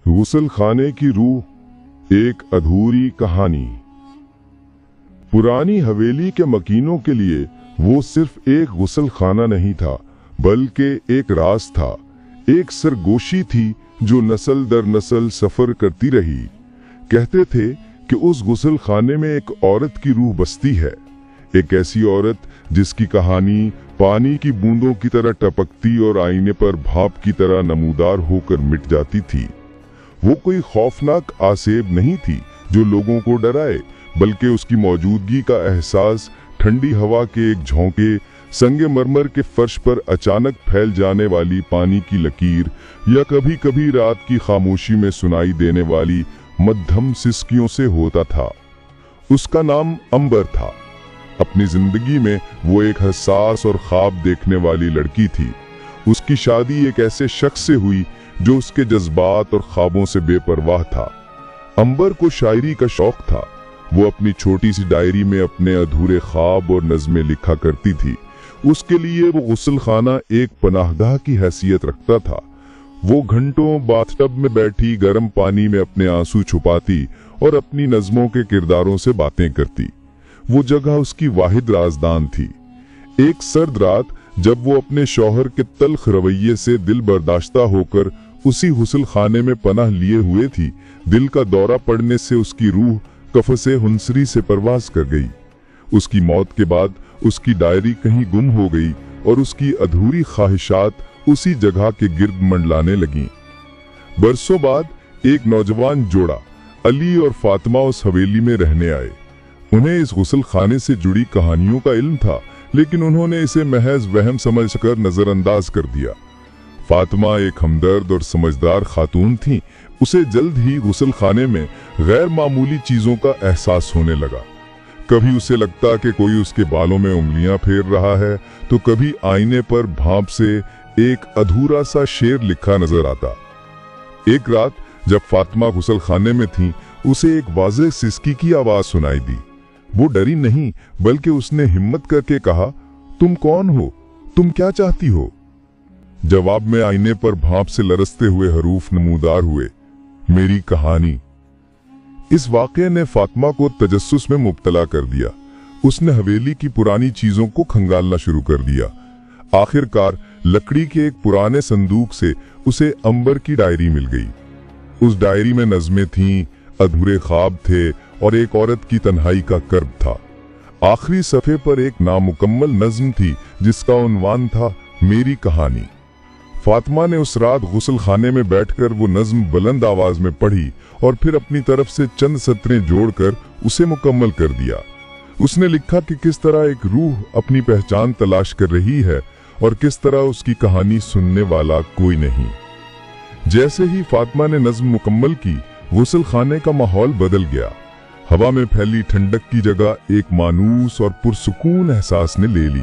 गुसल खाने की रूह, एक अधूरी कहानी। पुरानी हवेली के मकीनों के लिए वो सिर्फ एक गुसल खाना नहीं था, बल्कि एक राज था, एक सरगोशी थी जो नस्ल दर नस्ल सफर करती रही। कहते थे कि उस गुसल खाने में एक औरत की रूह बसती है, एक ऐसी औरत जिसकी कहानी पानी की बूंदों की तरह टपकती और आईने पर भाप की तरह नमूदार होकर मिट जाती थी। वो कोई खौफनाक आसेब नहीं थी जो लोगों को डराए, बल्कि उसकी मौजूदगी का एहसास ठंडी हवा के एक झोंके, संगे मरमर के फर्श पर अचानक फैल जाने वाली पानी की लकीर या कभी कभी रात की खामोशी में सुनाई देने वाली मध्यम सिसकियों से होता था। उसका नाम अंबर था। अपनी जिंदगी में वो एक हसास और ख्वाब देखने वाली लड़की थी। उसकी शादी एक ऐसे शख्स से हुई जो उसके जज्बात और ख्वाबों से बेपरवाह था। अंबर को शायरी का शौक था। वो अपनी छोटी सी डायरी में अपने अधूरे ख्वाब और नज़में लिखा करती थी। उसके लिए वो गुस्ल खाना एक पनाहगाह की हैसियत रखता था। वो घंटों बाथटब में बैठी गर्म पानी में अपने आंसू छुपाती और अपनी नज़मों के किरदारों से बातें करती। वो जगह उसकी वाहिद राजदान थी। एक सर्द रात जब वो अपने शौहर के तल्ख रवैये से दिल बर्दाश्ता होकर उसी गुस्ल खाने में पनाह लिए हुए थी, दिल का दौरा पड़ने से उसकी रूह कफ़से हुंसरी से परवास कर गई। उसकी मौत के बाद उसकी डायरी कहीं गुम हो गई और उसकी अधूरी ख्वाहिशात उसी जगह के गिर्द मंडलाने लगीं। बरसों बाद एक नौजवान जोड़ा अली और फातिमा उस हवेली में रहने आए। उन्हें इस गुस्ल खाने से जुड़ी कहानियों का इल्म था, लेकिन उन्होंने इसे महज वहम समझकर नजरअंदाज कर दिया। फातिमा एक हमदर्द और समझदार खातून थी। उसे जल्द ही गुस्ल खाने में गैर मामूली चीजों का एहसास होने लगा। कभी उसे लगता कि कोई उसके बालों में उंगलियां फेर रहा है, तो कभी आईने पर भाप से एक अधूरा सा शेर लिखा नजर आता। एक रात जब फातिमा गुस्ल खाने में थी, उसे एक वाज़ेह सिसकी की आवाज सुनाई दी। वो डरी नहीं, बल्कि उसने हिम्मत करके कहा, तुम कौन हो? तुम क्या चाहती हो? जवाब में आईने पर भाप से लरसते हुए हरूफ नमूदार हुए, मेरी कहानी। इस वाक़े ने फातिमा को तजस्सुस में मुब्तला कर दिया। उसने हवेली की पुरानी चीजों को खंगालना शुरू कर दिया। आखिरकार लकड़ी के एक पुराने संदूक से उसे अंबर की डायरी मिल गई। उस डायरी में नज़में थीं, अधूरे ख्वाब थे और एक औरत की तन्हाई का कर्ब था। आखिरी सफ़े पर एक नामुकम्मल नज़्म थी जिसका उन्वान था, मेरी कहानी। फातिमा ने उस रात गुस्ल खाने में बैठकर वो नज़्म बुलंद आवाज में पढ़ी और फिर अपनी तरफ से चंद सतरें जोड़कर उसे मुकम्मल कर दिया। उसने लिखा कि किस तरह एक रूह अपनी पहचान तलाश कर रही है और किस तरह उसकी कहानी सुनने वाला कोई नहीं। जैसे ही फातिमा ने नज़्म मुकम्मल की, गुस्ल खाने का माहौल बदल गया। हवा में फैली ठंडक की जगह एक मानूस और पुरसुकून एहसास ने ले ली।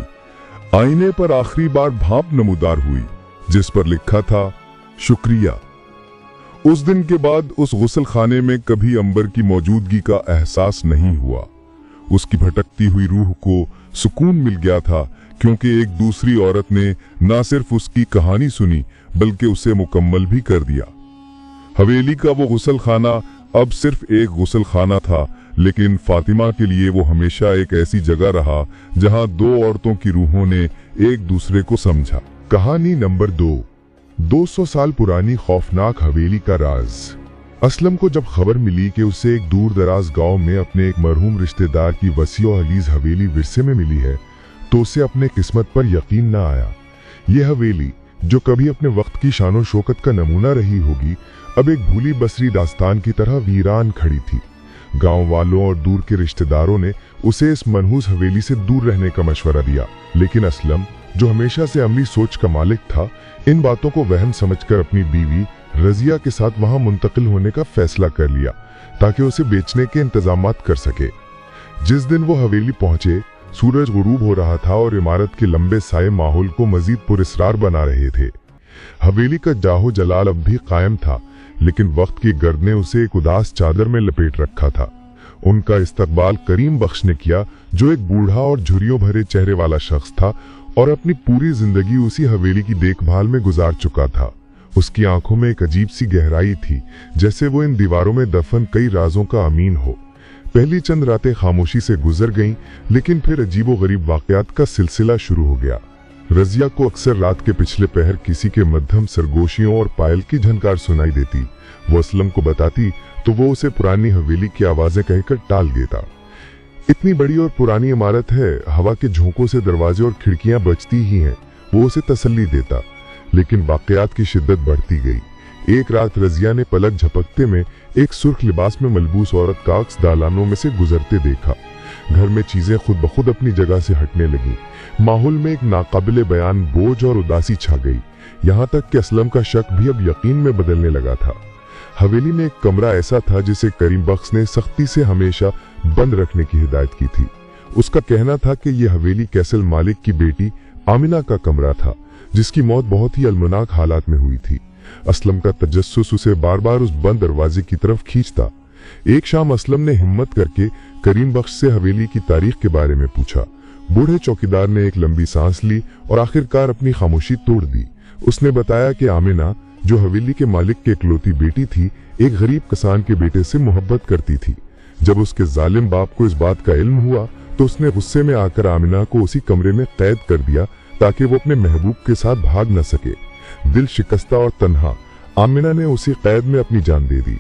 आईने पर आखिरी बार भाप नमूदार हुई, जिस पर लिखा था, शुक्रिया। उस दिन के बाद उस गुस्ल खाने में कभी अंबर की मौजूदगी का एहसास नहीं हुआ। उसकी भटकती हुई रूह को सुकून मिल गया था, क्योंकि एक दूसरी औरत ने न सिर्फ उसकी कहानी सुनी, बल्कि उसे मुकम्मल भी कर दिया। हवेली का वो गुस्ल खाना अब सिर्फ एक गुस्ल खाना था, लेकिन फातिमा के लिए वो हमेशा एक ऐसी जगह रहा जहां दो औरतों की रूहों ने एक दूसरे को समझा। कहानी नंबर 2, 200 साल पुरानी खौफनाक हवेली का राज। असलम को जब खबर मिली कि उसे एक दूर दराज गांव में अपने एक मरहूम रिश्तेदार की वसी और अलीज हवेली विरसे में मिली है, तो उसे अपने किस्मत पर यकीन न आया। ये हवेली, जो कभी अपने वक्त की शानो शौकत का नमूना रही होगी, अब एक भूली बसरी दास्तान की तरह वीरान खड़ी थी। गांव वालों और दूर के रिश्तेदारों ने उसे इस मनहूस हवेली से दूर रहने का मशवरा दिया, लेकिन असलम, जो हमेशा से अमली सोच का मालिक था, इन बातों को वहम समझकर अपनी बीवी रजिया के साथ वहां मुंतकिल होने का फैसला कर लिया, ताकि उसे बेचने के इंतजामात कर सके। जिस दिन वो हवेली पहुंचे, सूरज गुरूब हो रहा था और इमारत के लंबे साए माहौल को मजीद पुरस्रार बना रहे थे। हवेली का जाहो जलाल अब भी कायम था, लेकिन वक्त की गर्द ने उसे एक उदास चादर में लपेट रखा था। उनका इस्तकबाल करीम बख्श ने किया, जो एक बूढ़ा और झुर्रियों भरे चेहरे वाला शख्स था और अपनी पूरी जिंदगी उसी हवेली की देखभाल में गुजार चुका था। उसकी आंखों में एक अजीब सी गहराई थी, जैसे वो इन दीवारों में दफन कई राजों का अमीन हो। पहली चंद रातें खामोशी से गुजर गईं, लेकिन फिर अजीबोगरीब वाकयात का सिलसिला शुरू हो गया। रजिया को अक्सर रात के पिछले पहर किसी के मध्यम सरगोशियों और पायल की झनकार सुनाई देती। वो असलम को बताती तो वो उसे पुरानी हवेली की आवाजें कहकर टाल देता। इतनी बड़ी और पुरानी इमारत है, हवा के झोंकों से दरवाजे और खिड़कियां बजती ही हैं, वो उसे तसल्ली देता। लेकिन वाकयात की शिद्दत बढ़ती गई। एक रात रजिया ने पलक झपकते में एक सुर्ख लिबास में मलबूस औरत का अक्स दालानों में से गुजरते देखा। घर में चीजें खुद ब खुद अपनी जगह से हटने लगी। माहौल में एक नाकाबिले बयान बोझ और उदासी छा गई, यहाँ तक कि असलम का शक भी अब यकीन में बदलने लगा था। हवेली में एक कमरा ऐसा था जिसे करीम बख्श ने सख्ती से हमेशा बंद रखने की हिदायत की थी। उसका कहना था कि यह हवेली कैसल मालिक की बेटी आमिना का कमरा था, जिसकी मौत बहुत ही अलमनाक हालात में हुई थी। असलम का तजस्सुस उसे बार बार उस बंद दरवाजे की तरफ खींचता। एक शाम असलम ने हिम्मत करके करीम बख्श से हवेली की तारीख के बारे में पूछा। बूढ़े चौकीदार ने एक लंबी सांस ली और आखिरकार अपनी खामोशी तोड़ दी। उसने बताया कि आमिना, जो हवेली के मालिक की इकलौती बेटी थी, एक गरीब किसान के बेटे से मोहब्बत करती थी। जब उसके जालिम बाप को इस बात का इल्म हुआ तो उसने गुस्से में आकर आमिना को उसी कमरे में कैद कर दिया ताकि वो अपने महबूब के साथ भाग न सके। दिल शिकस्ता और तन्हा आमिना ने उसी कैद में अपनी जान दे दी।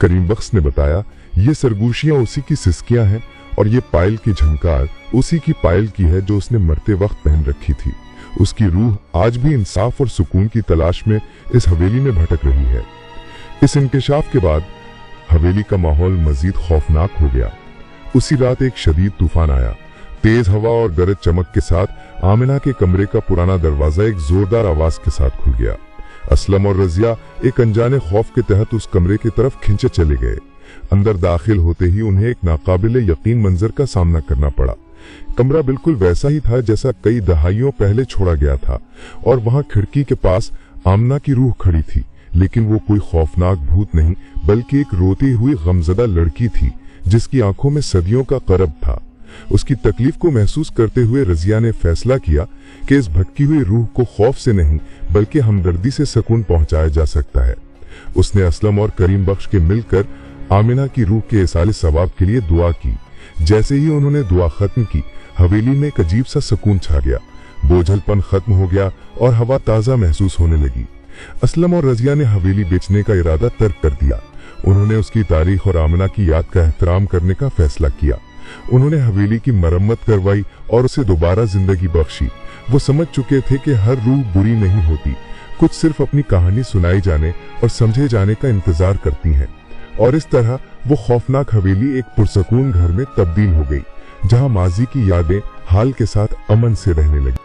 करीम बख्श ने बताया, ये सरगोशियां उसी की सिसकियां हैं और ये पायल की झनकार उसी की पायल की है जो उसने मरते वक्त पहन रखी थी। उसकी रूह आज भी इंसाफ और सुकून की तलाश में इस हवेली में भटक रही है। इस इंकशाफ के बाद हवेली का माहौल मजीद खौफनाक हो गया। उसी रात एक शदीद तूफान आया। तेज हवा और गरज चमक के साथ आमिना के कमरे का पुराना दरवाजा एक जोरदार आवाज के साथ खुल गया। असलम और रजिया एक अनजाने खौफ के तहत उस कमरे की तरफ खिंचे चले गए। अंदर दाखिल होते ही उन्हें एक नाकाबिले यकीन मंजर का सामना करना पड़ा। कमरा बिल्कुल वैसा ही था जैसा कई दहाइयों पहले छोड़ा गया था, और वहां खिड़की के पास आमिना की रूह खड़ी थी। लेकिन वो कोई खौफनाक भूत नहीं, बल्कि एक रोती हुई गमजदा लड़की थी जिसकी आंखों में सदियों का करब था। उसकी तकलीफ को महसूस करते हुए रजिया ने फैसला किया कि इस भटकी हुई रूह को खौफ से नहीं बल्कि हमदर्दी से सुकून पहुंचाया जा सकता है। उसने असलम और करीम बख्श के मिलकर आमिना की रूह के इसाले सवाब के लिए दुआ की। जैसे ही उन्होंने दुआ खत्म की, हवेली में एक अजीब सा सुकून छा गया। बोझलपन खत्म हो गया और हवा ताजा महसूस होने लगी। असलम और रजिया ने हवेली बेचने का इरादा तर्क कर दिया। उन्होंने उसकी तारीख और आमिना की याद का एहतराम करने का फैसला किया। उन्होंने हवेली की मरम्मत करवाई और उसे दोबारा जिंदगी बख्शी। वो समझ चुके थे कि हर रूह बुरी नहीं होती, कुछ सिर्फ अपनी कहानी सुनाई जाने और समझे जाने का इंतजार करती हैं। और इस तरह वो खौफनाक हवेली एक पुरसकून घर में तब्दील हो गई, जहां माजी की यादें हाल के साथ अमन से रहने लगी।